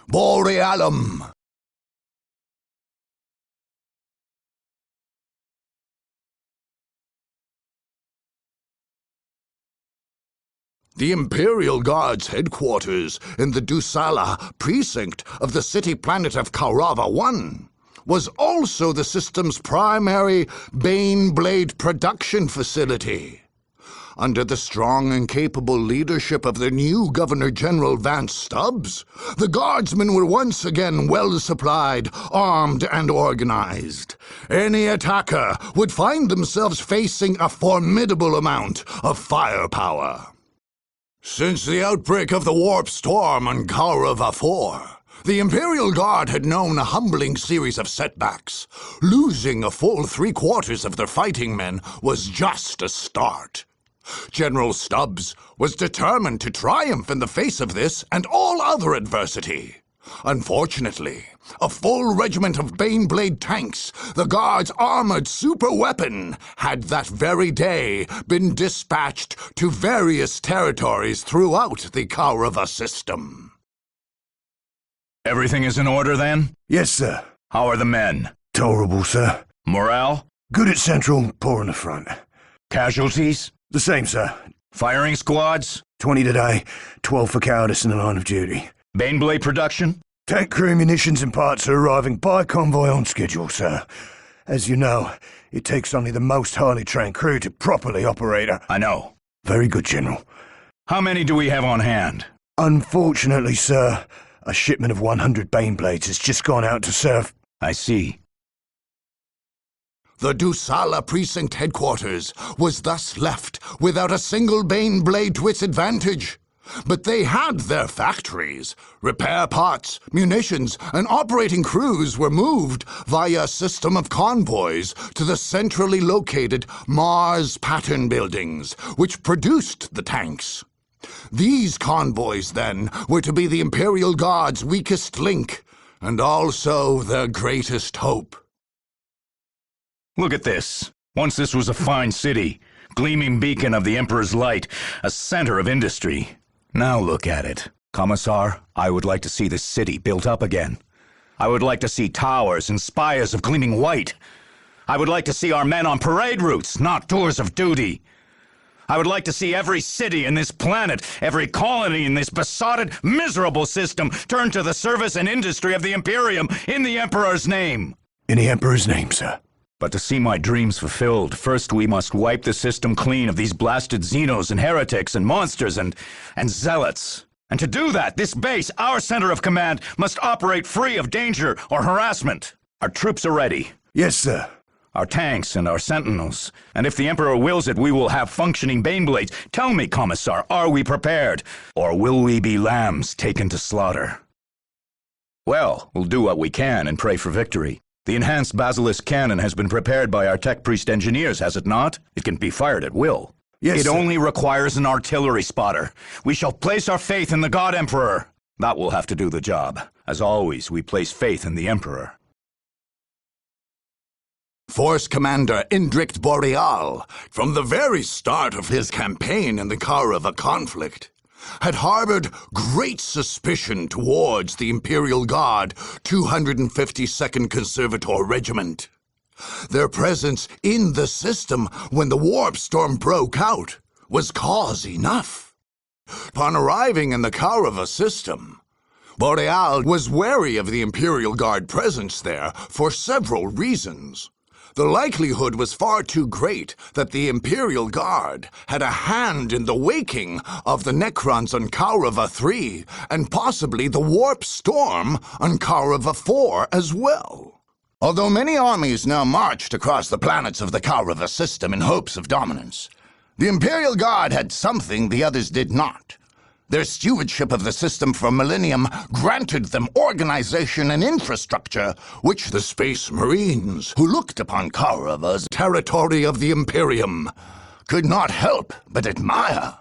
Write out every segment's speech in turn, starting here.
Borealum. The Imperial Guard's headquarters in the Dusala precinct of the city planet of Kaurava 1 was also the system's primary Bane Blade production facility. Under the strong and capable leadership of the new Governor-General Vance Stubbs, the Guardsmen were once again well-supplied, armed, and organized. Any attacker would find themselves facing a formidable amount of firepower. Since the outbreak of the Warp Storm on Kaurava 4, the Imperial Guard had known a humbling series of setbacks. Losing a full 3/4 of their fighting men was just a start. General Stubbs was determined to triumph in the face of this and all other adversity. Unfortunately, a full regiment of Baneblade tanks, the Guard's armored superweapon, had that very day been dispatched to various territories throughout the Kaurava system. Everything is in order, then? Yes, sir. How are the men? Tolerable, sir. Morale? Good at Central, poor in the front. Casualties? The same, sir. Firing squads? 20 today, 12 for cowardice in the line of duty. Baneblade production? Tank crew, munitions and parts are arriving by convoy on schedule, sir. As you know, it takes only the most highly trained crew to properly operate a... I know. Very good, General. How many do we have on hand? Unfortunately, sir, a shipment of 100 Baneblades has just gone out to serve... I see. The Dusala precinct headquarters was thus left without a single Baneblade to its advantage. But they had their factories. Repair parts, munitions, and operating crews were moved via a system of convoys to the centrally located Mars pattern buildings, which produced the tanks. These convoys, then, were to be the Imperial Guard's weakest link, and also their greatest hope. Look at this. Once this was a fine city, gleaming beacon of the Emperor's light, a center of industry. Now look at it. Commissar, I would like to see this city built up again. I would like to see towers and spires of gleaming white. I would like to see our men on parade routes, not tours of duty. I would like to see every city in this planet, every colony in this besotted, miserable system turn to the service and industry of the Imperium in the Emperor's name. In the Emperor's name, sir. But to see my dreams fulfilled, first we must wipe the system clean of these blasted Xenos and heretics and monsters and zealots. And to do that, this base, our center of command, must operate free of danger or harassment. Our troops are ready. Yes, sir. Our tanks and our sentinels. And if the Emperor wills it, we will have functioning Baneblades. Tell me, Commissar, are we prepared? Or will we be lambs taken to slaughter? Well, we'll do what we can and pray for victory. The enhanced Basilisk cannon has been prepared by our tech priest engineers, has it not? It can be fired at will. Yes, It sir. only requires an artillery spotter. We shall place our faith in the God Emperor. That will have to do the job. As always, we place faith in the Emperor. Force Commander Indrick Boreale, from the very start of his campaign in the Kaurava conflict, had harbored great suspicion towards the Imperial Guard 252nd Conservator Regiment. Their presence in the system when the Warp Storm broke out was cause enough. Upon arriving in the Kaurava system, Boreale was wary of the Imperial Guard presence there for several reasons. The likelihood was far too great that the Imperial Guard had a hand in the waking of the Necrons on Kaurava 3 and possibly the Warp Storm on Kaurava 4 as well. Although many armies now marched across the planets of the Kaurava system in hopes of dominance, the Imperial Guard had something the others did not. Their stewardship of the system for a millennium granted them organization and infrastructure which the Space Marines, who looked upon Kaurava as territory of the Imperium, could not help but admire.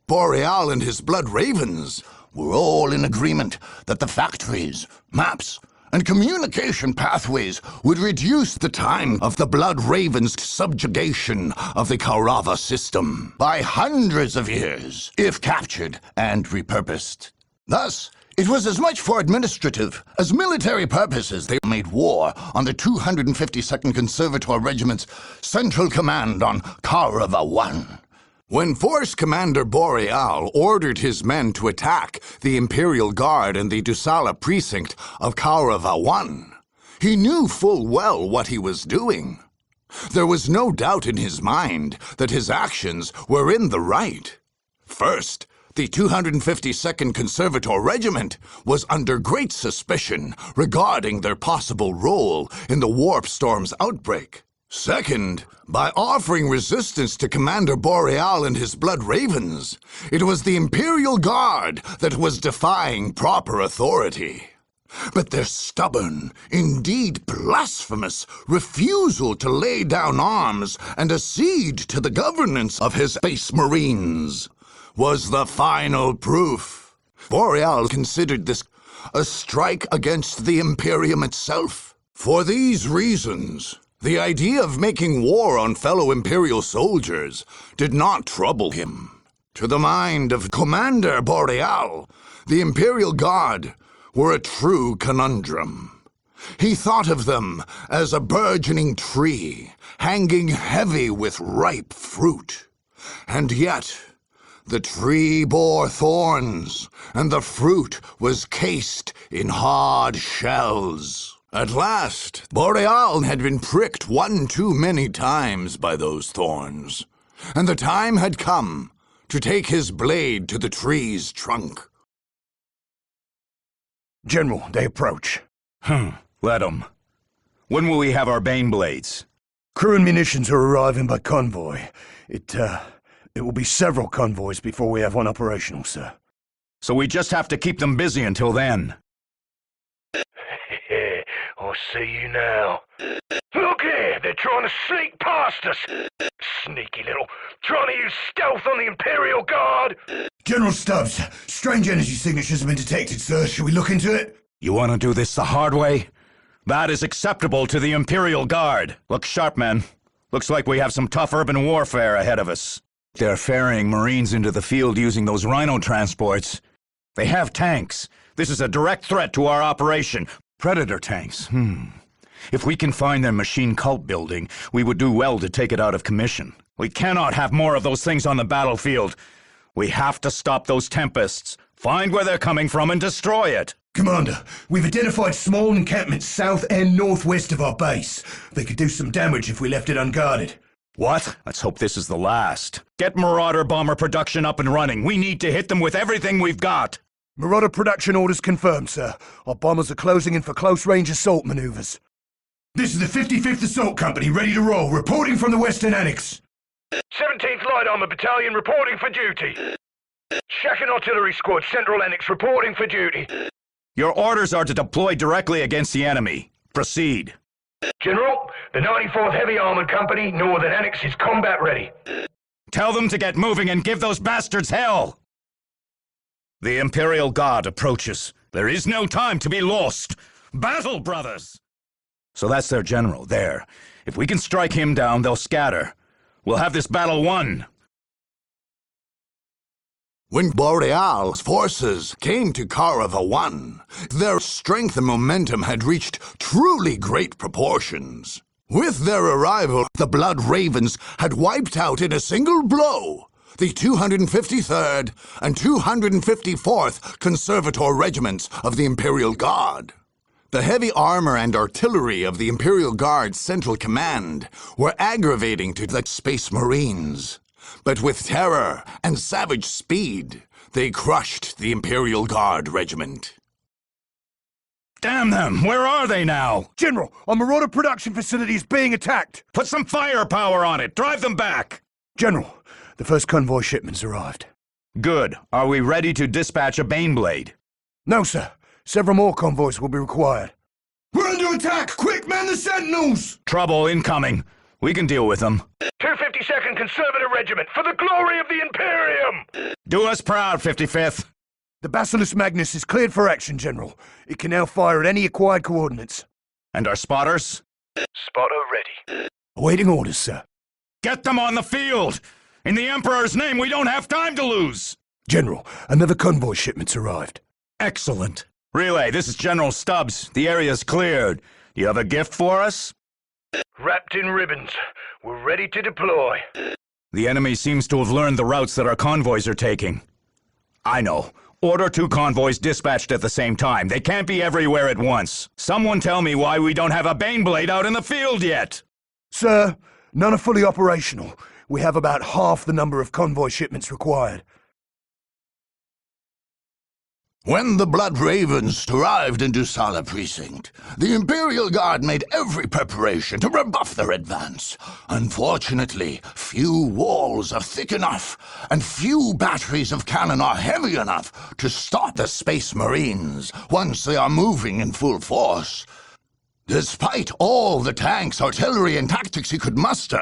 Boreale and his Blood Ravens were all in agreement that the factories, maps, and communication pathways would reduce the time of the Blood Raven's subjugation of the Kaurava system by hundreds of years, if captured and repurposed. Thus, It was as much for administrative as military purposes they made war on the 252nd Conservator Regiment's Central Command on Kaurava 1. When Force Commander Boreale ordered his men to attack the Imperial Guard in the Dusala precinct of Kaurava 1, he knew full well what he was doing. There was no doubt in his mind that his actions were in the right. First, the 252nd Conservator Regiment was under great suspicion regarding their possible role in the Warpstorm's outbreak. Second, by offering resistance to Commander Boreale and his Blood Ravens, it was the Imperial Guard that was defying proper authority. But their stubborn, indeed blasphemous, refusal to lay down arms and accede to the governance of his Space Marines was the final proof. Boreale considered this a strike against the Imperium itself. For these reasons, the idea of making war on fellow Imperial soldiers did not trouble him. To the mind of Commander Boreale, the Imperial Guard were a true conundrum. He thought of them as a burgeoning tree, hanging heavy with ripe fruit. And yet, the tree bore thorns, and the fruit was cased in hard shells. At last, Boreale had been pricked one too many times by those thorns, and the time had come to take his blade to the tree's trunk. General, they approach. Let 'em. When will we have our Bane blades? Crew and munitions are arriving by convoy. It will be several convoys before we have one operational, sir. So we just have to keep them busy until then. I see you now. Look here, they're trying to sneak past us. Sneaky little, trying to use stealth on the Imperial Guard. General Stubbs, strange energy signatures have been detected, sir. Should we look into it? You want to do this the hard way? That is acceptable to the Imperial Guard. Look sharp, men. Looks like we have some tough urban warfare ahead of us. They're ferrying Marines into the field using those Rhino transports. They have tanks. This is a direct threat to our operation. Predator tanks, If we can find their machine cult building, we would do well to take it out of commission. We cannot have more of those things on the battlefield. We have to stop those Tempests, find where they're coming from, and destroy it. Commander, we've identified small encampments south and northwest of our base. They could do some damage if we left it unguarded. What? Let's hope this is the last. Get Marauder bomber production up and running. We need to hit them with everything we've got. Marauder production orders confirmed, sir. Our bombers are closing in for close-range assault maneuvers. This is the 55th Assault Company, ready to roll, reporting from the Western Annex. 17th Light Armor Battalion reporting for duty. Shaken Artillery Squad, Central Annex reporting for duty. Your orders are to deploy directly against the enemy. Proceed. General, the 94th Heavy Armored Company, Northern Annex, is combat ready. Tell them to get moving and give those bastards hell! The Imperial Guard approaches. There is no time to be lost. Battle, brothers! So that's their general, there. If we can strike him down, they'll scatter. We'll have this battle won. When Boreale's forces came to Kaurava 1, their strength and momentum had reached truly great proportions. With their arrival, the Blood Ravens had wiped out in a single blow the 253rd and 254th Conservator Regiments of the Imperial Guard. The heavy armor and artillery of the Imperial Guard's Central Command were aggravating to the Space Marines. But with terror and savage speed, they crushed the Imperial Guard Regiment. Damn them! Where are they now? General, our Marauder production facility is being attacked. Put some firepower on it! Drive them back! General, the first convoy shipment's arrived. Good. Are we ready to dispatch a Baneblade? No, sir. Several more convoys will be required. We're under attack! Quick, man the sentinels! Trouble incoming. We can deal with them. 252nd Conservator Regiment, for the glory of the Imperium! Do us proud, 55th. The Basilisk Magnus is cleared for action, General. It can now fire at any acquired coordinates. And our spotters? Spotter ready. Awaiting orders, sir. Get them on the field! In the Emperor's name, we don't have time to lose! General, another convoy shipment's arrived. Excellent. Relay, this is General Stubbs. The area's cleared. Do you have a gift for us? Wrapped in ribbons. We're ready to deploy. The enemy seems to have learned the routes that our convoys are taking. I know. Order 2 convoys dispatched at the same time. They can't be everywhere at once. Someone tell me why we don't have a Baneblade out in the field yet! Sir, none are fully operational. We have about half the number of convoy shipments required. When the Blood Ravens arrived in Dusala Precinct, the Imperial Guard made every preparation to rebuff their advance. Unfortunately, few walls are thick enough, and few batteries of cannon are heavy enough to stop the Space Marines once they are moving in full force. Despite all the tanks, artillery, and tactics he could muster,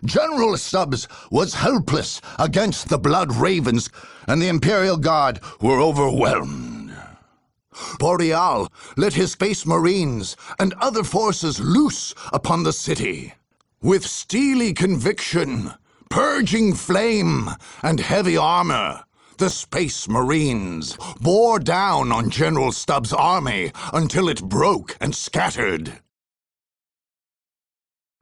General Stubbs was helpless against the Blood Ravens, and the Imperial Guard were overwhelmed. Boreale let his Space Marines and other forces loose upon the city. With steely conviction, purging flame, and heavy armor, the Space Marines bore down on General Stubbs' army until it broke and scattered.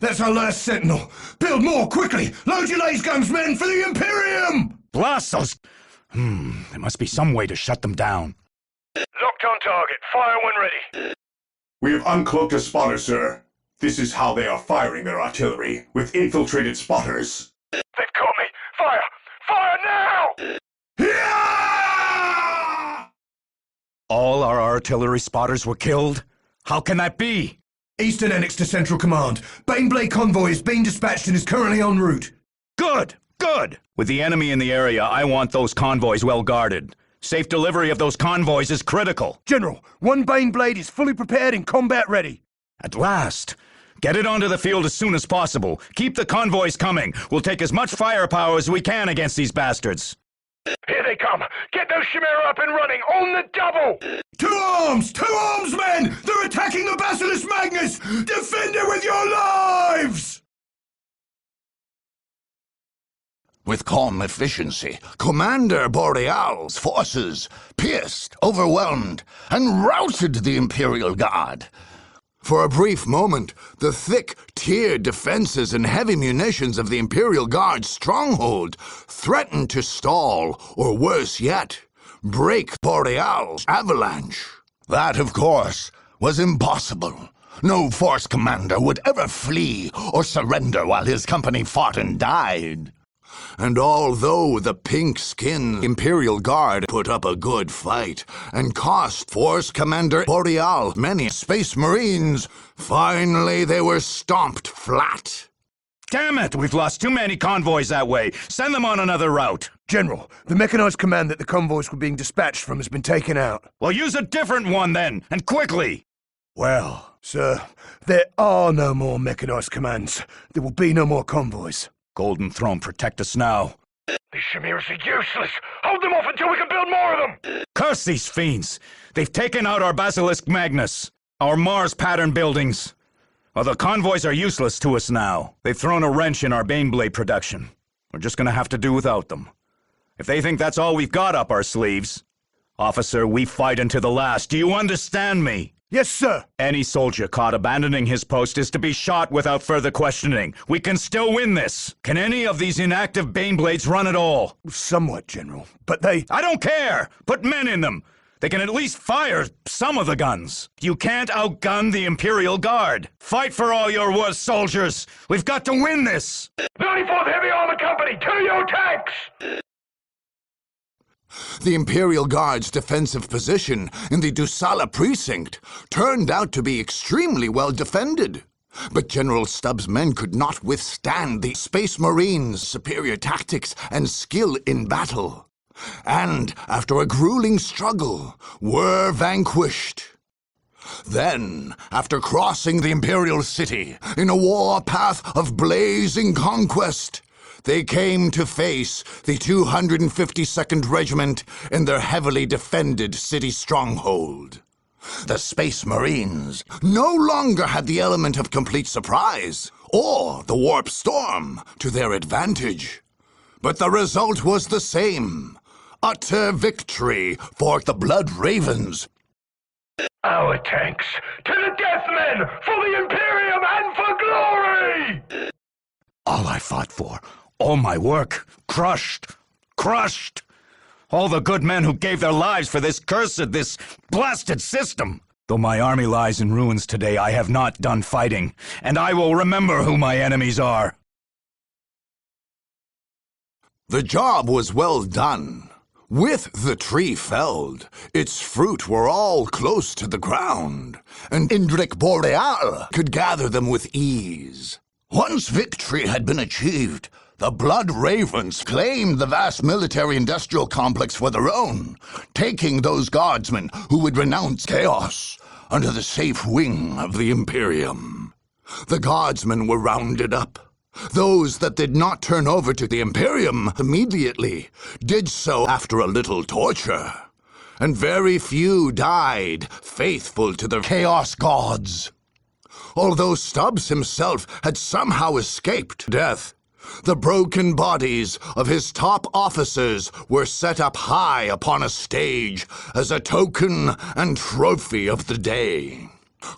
That's our last sentinel. Build more, quickly! Load your laser guns, men, for the Imperium! Blast those... there must be some way to shut them down. Locked on target. Fire when ready. We have uncloaked a spotter, sir. This is how they are firing their artillery, with infiltrated spotters. They've caught me. Fire! Fire now! All our artillery spotters were killed? How can that be? Eastern Annex to Central Command. Baneblade convoy is being dispatched and is currently en route. Good! Good! With the enemy in the area, I want those convoys well guarded. Safe delivery of those convoys is critical. General, one Baneblade is fully prepared and combat ready. At last! Get it onto the field as soon as possible. Keep the convoys coming. We'll take as much firepower as we can against these bastards. Here they come! Get those Chimera up and running, on the double! Two arms, men! They're attacking the Basilisk Magnus! Defend it with your lives! With calm efficiency, Commander Boreale's forces pierced, overwhelmed, and routed the Imperial Guard. For a brief moment, the thick, tiered defenses and heavy munitions of the Imperial Guard's stronghold threatened to stall, or worse yet, break Boreale's avalanche. That, of course, was impossible. No force commander would ever flee or surrender while his company fought and died. And although the pink-skinned Imperial Guard put up a good fight and cost Force Commander Boreale many Space Marines, finally they were stomped flat. Damn it! We've lost too many convoys that way. Send them on another route. General, the mechanized command that the convoys were being dispatched from has been taken out. Well, use a different one then, and quickly. Well, sir, there are no more mechanized commands. There will be no more convoys. Golden Throne, protect us now. These Chimeras are useless! Hold them off until we can build more of them! Curse these fiends! They've taken out our Basilisk Magnus, our Mars pattern buildings. Well, the convoys are useless to us now. They've thrown a wrench in our Baneblade production. We're just gonna have to do without them. If they think that's all we've got up our sleeves... Officer, we fight unto the last. Do you understand me? Yes, sir. Any soldier caught abandoning his post is to be shot without further questioning. We can still win this. Can any of these inactive Baneblades run at all? Somewhat, General, but they... I don't care! Put men in them! They can at least fire some of the guns. You can't outgun the Imperial Guard. Fight for all you're worth, soldiers! We've got to win this! 94th Heavy Armor Company, to your tanks! The Imperial Guard's defensive position in the Dusala Precinct turned out to be extremely well defended. But General Stubbs' men could not withstand the Space Marines' superior tactics and skill in battle. And, after a grueling struggle, were vanquished. Then, after crossing the Imperial City in a war path of blazing conquest, they came to face the 252nd Regiment in their heavily defended city stronghold. The Space Marines no longer had the element of complete surprise or the warp storm to their advantage. But the result was the same: utter victory for the Blood Ravens. Our tanks, to the death, men, for the Imperium and for glory! All I fought for, all my work, crushed. All the good men who gave their lives for this cursed, this blasted system. Though my army lies in ruins today, I have not done fighting, and I will remember who my enemies are. The job was well done. With the tree felled, its fruit were all close to the ground, and Indrick Boreale could gather them with ease. Once victory had been achieved, the Blood Ravens claimed the vast military-industrial complex for their own, taking those guardsmen who would renounce chaos under the safe wing of the Imperium. The guardsmen were rounded up. Those that did not turn over to the Imperium immediately did so after a little torture, and very few died faithful to the Chaos Gods. Although Stubbs himself had somehow escaped death, the broken bodies of his top officers were set up high upon a stage as a token and trophy of the day.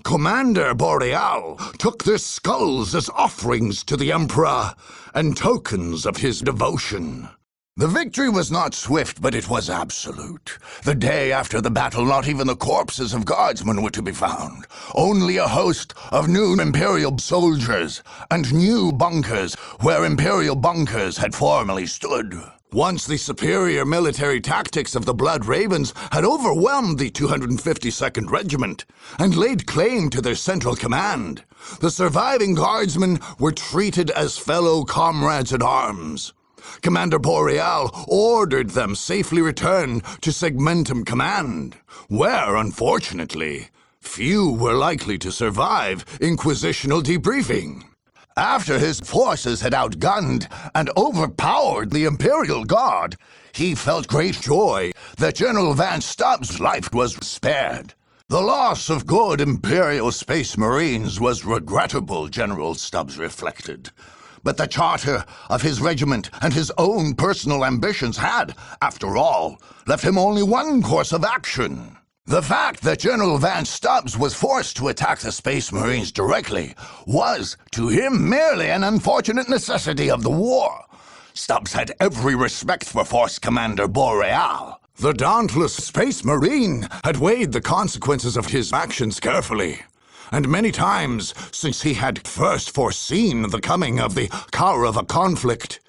Commander Boreale took their skulls as offerings to the Emperor and tokens of his devotion. The victory was not swift, but it was absolute. The day after the battle, not even the corpses of guardsmen were to be found. Only a host of new Imperial soldiers and new bunkers where Imperial bunkers had formerly stood. Once the superior military tactics of the Blood Ravens had overwhelmed the 252nd Regiment and laid claim to their central command, the surviving guardsmen were treated as fellow comrades at arms. Commander Boreale ordered them safely return to Segmentum Command, where, unfortunately, few were likely to survive Inquisitional debriefing. After his forces had outgunned and overpowered the Imperial Guard, he felt great joy that General Vance Stubbs' life was spared. The loss of good Imperial Space Marines was regrettable, General Stubbs reflected. But the charter of his regiment and his own personal ambitions had, after all, left him only one course of action. The fact that General Vance Stubbs was forced to attack the Space Marines directly was, to him, merely an unfortunate necessity of the war. Stubbs had every respect for Force Commander Boreale. The dauntless Space Marine had weighed the consequences of his actions carefully. And many times since he had first foreseen the coming of the Kaurava conflict,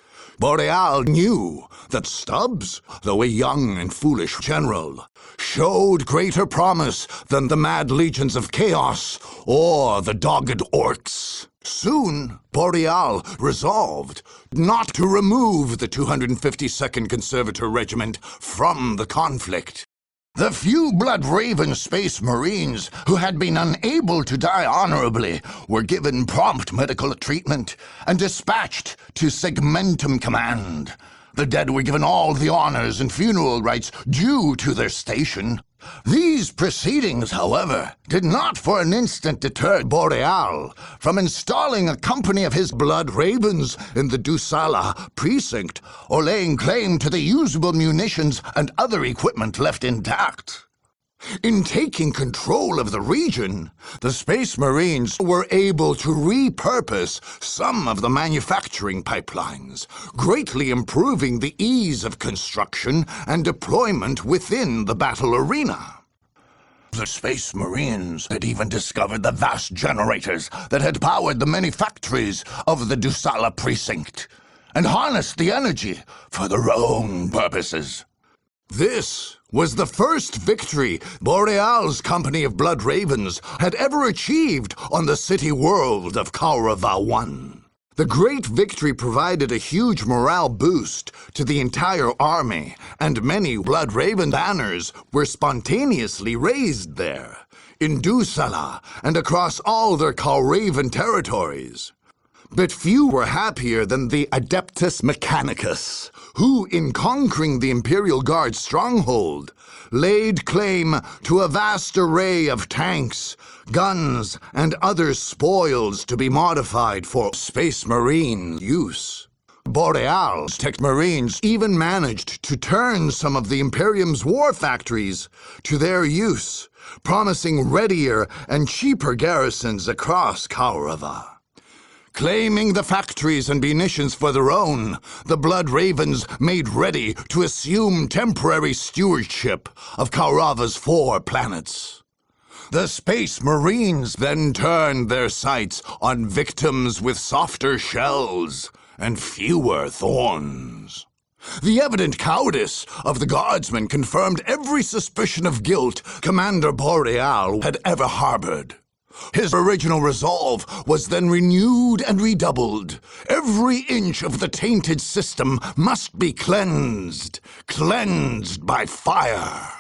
Boreale knew that Stubbs, though a young and foolish general, showed greater promise than the mad legions of chaos or the dogged orcs. Soon, Boreale resolved not to remove the 252nd Conservator Regiment from the conflict. The few Blood Raven Space Marines who had been unable to die honorably were given prompt medical treatment and dispatched to Segmentum Command. The dead were given all the honors and funeral rites due to their station. These proceedings, however, did not for an instant deter Boreale from installing a company of his Blood Ravens in the Dusala precinct or laying claim to the usable munitions and other equipment left intact. In taking control of the region, the Space Marines were able to repurpose some of the manufacturing pipelines, greatly improving the ease of construction and deployment within the battle arena. The Space Marines had even discovered the vast generators that had powered the many factories of the Dusala precinct, and harnessed the energy for their own purposes. This was the first victory Boreale's company of Blood Ravens had ever achieved on the city world of Kaurava I. The great victory provided a huge morale boost to the entire army, and many Blood Raven banners were spontaneously raised there, in Dusala and across all their Kauravan territories. But few were happier than the Adeptus Mechanicus, who, in conquering the Imperial Guard's stronghold, laid claim to a vast array of tanks, guns, and other spoils to be modified for Space Marine use. Boreale's tech marines even managed to turn some of the Imperium's war factories to their use, promising readier and cheaper garrisons across Kaurava. Claiming the factories and munitions for their own, the Blood Ravens made ready to assume temporary stewardship of Kaurava's 4 planets. The Space Marines then turned their sights on victims with softer shells and fewer thorns. The evident cowardice of the Guardsmen confirmed every suspicion of guilt Commander Boreale had ever harbored. His original resolve was then renewed and redoubled. Every inch of the tainted system must be cleansed by fire.